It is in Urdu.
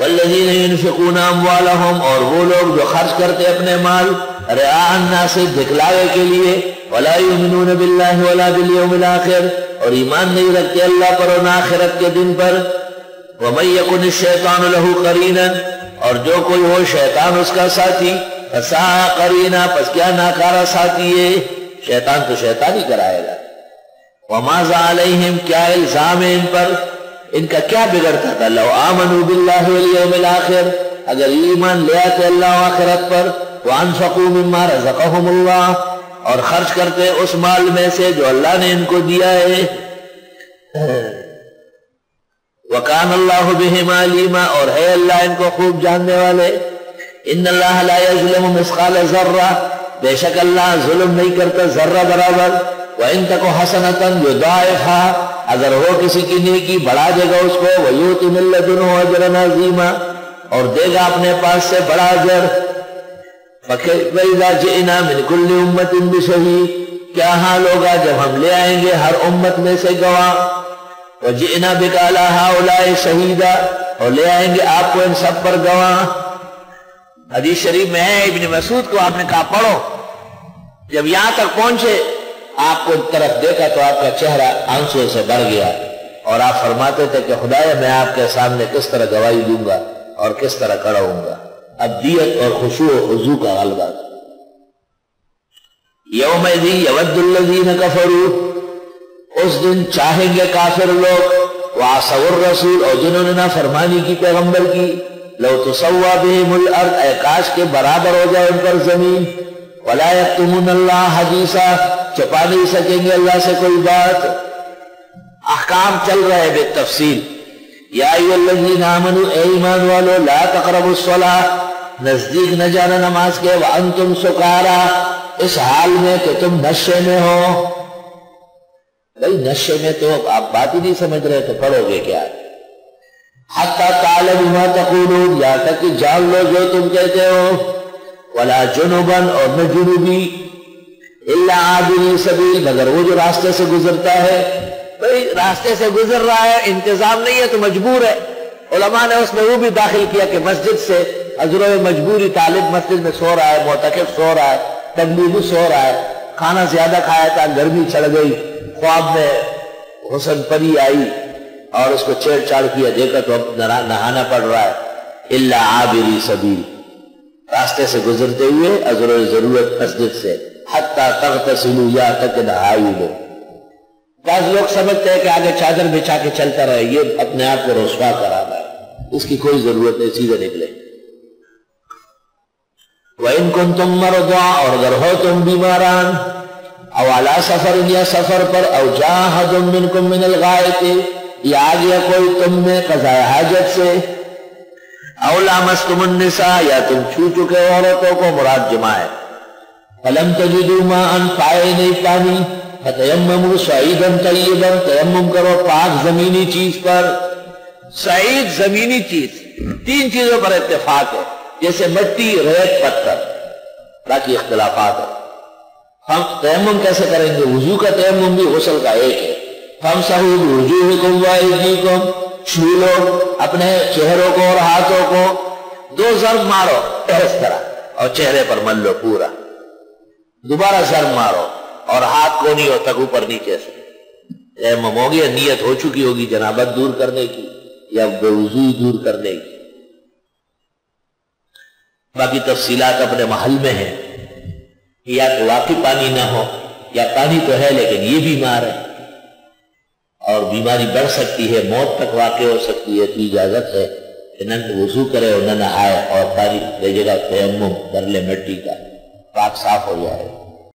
والذین ينفقون اموالهم، اور وہ لوگ جو خرچ کرتے اپنے مال رعاء الناس، دکھلاوے کے لیے، ولا یؤمنون باللہ ولا بالیوم الاخر، اور ایمان نہیں رکھتے اللہ پر اور آخرت کے دن پر. ومن یکن الشیطان له قرینا، اور جو کوئی ہو شیطان اس کا ساتھی، فساء قرینا، پس کیا ناکارا ساتھی ہے. شیطان تو شیطان ہی کرائے گا. وماذا علیہم، کیا الزام ہے ان پر، ان کا کیا بگڑتا تھا. لو آمنوا باللہ والیوم الاخر، اگر ایمان لے آتے اللہ و آخرت پر. وانفقوا مما رزقهم اللہ، اور خرچ کرتے اس مال میں سے جو اللہ نے ان کو دیا ہے. وکان اللہ بہم علیما، اور ہے اللہ ان کو خوب جاننے والے. ان اللہ لا یظلم مثقال ذرہ، بے شک اللہ ظلم نہیں کرتا ذرہ برابر. وَإِن تَكُ حَسَنَةً يُضَاعِفْهَا، اگر ہو کسی کی نیکی بڑھا دے گا اس کو. وَيُؤْتِ مِن لَّدُنْهُ أَجْرًا عَظِيمًا، اور دے گا اپنے پاس سے بڑا اجر. فَكَيْفَ إِذَا جِئْنَا مِن كُلِّ أُمَّةٍ بِشَهِيدٍ، کیا حال ہوگا جب ہم لے آئیں گے ہر امت میں سے گواہ. وَجِئْنَا بِكَ عَلَىٰ هَٰؤُلَاءِ شَهِيدًا، اور لے آئیں گے آپ کو ان سب پر گواہ. حدیث شریف میں ہے، ابن مسعود کو آپ نے کہا پڑھو. جب یہاں تک پہنچے آپ کو طرف دیکھا تو آپ کا چہرہ آنسو سے بھر گیا، اور آپ فرماتے تھے کہ خدایا میں آپ کے سامنے کس طرح گواہی دوں گا اور کس طرح کھڑا ہوں گا. ابدیت اور خشوع و خضوع کا غلبہ. یومئذ یود الذین کفروا، اس دن چاہیں گے کافر لوگ، وعصوا الرسول، اور جنہوں نے نافرمانی کی پیغمبر کی. لو تسوى بهم الارض، اے کاش کے برابر ہو جائے ان پر زمین. ولا یکتمون اللہ حدیثا، چھپا نہیں سکیں گے اللہ سے کوئی بات. احکام چل رہے بالتفصیل. یا ایھا الذین آمنوا، اے ایمان والو، لا تقربوا الصلاۃ، نزدیک نہ جانا نماز کے. وانتم سکارا، اس حال میں کہ تم نشے میں ہو. بھئی نشے میں تو آپ بات ہی نہیں سمجھ رہے تو پڑھو گے کیا. حتی تعلموا ما تقولون، یہاں تک کہ جان لو جو تم کہتے ہو. ولا جنبا، اور نہ جنوبی، الا عابری سبیل، مگر وہ جو راستے سے گزرتا ہے. بھئی راستے سے گزر رہا ہے، انتظام نہیں ہے تو مجبور ہے. علماء نے اس میں وہ بھی داخل کیا کہ مسجد سے عذر مجبوری طالب مسجد میں سو رہا ہے، معتکف سو رہا ہے، تبلیغی سو رہا ہے، کھانا زیادہ کھایا تھا، گرمی چڑھ گئی، خواب میں حسن پری آئی اور اس کو چھیڑ چھاڑ کیا، دیکھا تو اب نہانا پڑ رہا ہے. الا عابری سبیل، راستے سے گزرتے ہوئے عذر ضرورت مسجد سے. حتی تغتسلوا، یا تک نہائی لو. بعض لوگ سمجھتے ہیں کہ آگے چادر بچھا کے چلتا رہے، یہ اپنے آپ کو رسوا کرانا ہے، اس کی کوئی ضرورت نہیں، سیدھے نکلے. وَإِن كُنتُم مَّرْضَىٰ، اور اگر ہو تم بیماران، او علی سفر، یا سفر پر، او جاء احد منکم من الغائط، یا آ گیا کوئی تم میں قضاء حاجت سے. او لامستم النساء، یا تم چھو چکے عورتوں کو، مراد جماع ہے. فلم تجدوا ماء، پائے نہیں پانی. فتیمموا صعیدا طیبا، تیمم کرو پاک زمینی چیز پر. صعید زمینی چیز، تین چیزوں پر اتفاق ہے، جیسے مٹی، ریت، پتھر، باقی اختلافات ہیں. ہم تیمم کیسے کریں گے؟ وضو کا تیمم بھی غسل کا ایک ہے. فامسحوا بوجوہکم وایدیکم، چھو لو اپنے چہروں کو اور ہاتھوں کو، 2 ضرب مارو اس طرح اور چہرے پر مل لو پورا. دوبارہ ضرب مارو اور ہاتھ کونی اور تک اوپر نیچے سے. تیمم ہو گیا، نیت ہو چکی ہوگی جنابت دور کرنے کی یا بے وضوئی دور کرنے کی. باقی تفصیلات اپنے محل میں ہیں. یا تو واقعی پانی نہ ہو، یا پانی تو ہے لیکن یہ بیمار ہے اور بیماری بڑھ سکتی ہے، موت تک واقع ہو سکتی ہے، تو اجازت ہے کہ نہ وضو کرے اور نہ نہائے، اور پانی لے جگہ تیمم کر لے مٹی کا، پاک صاف ہو جائے.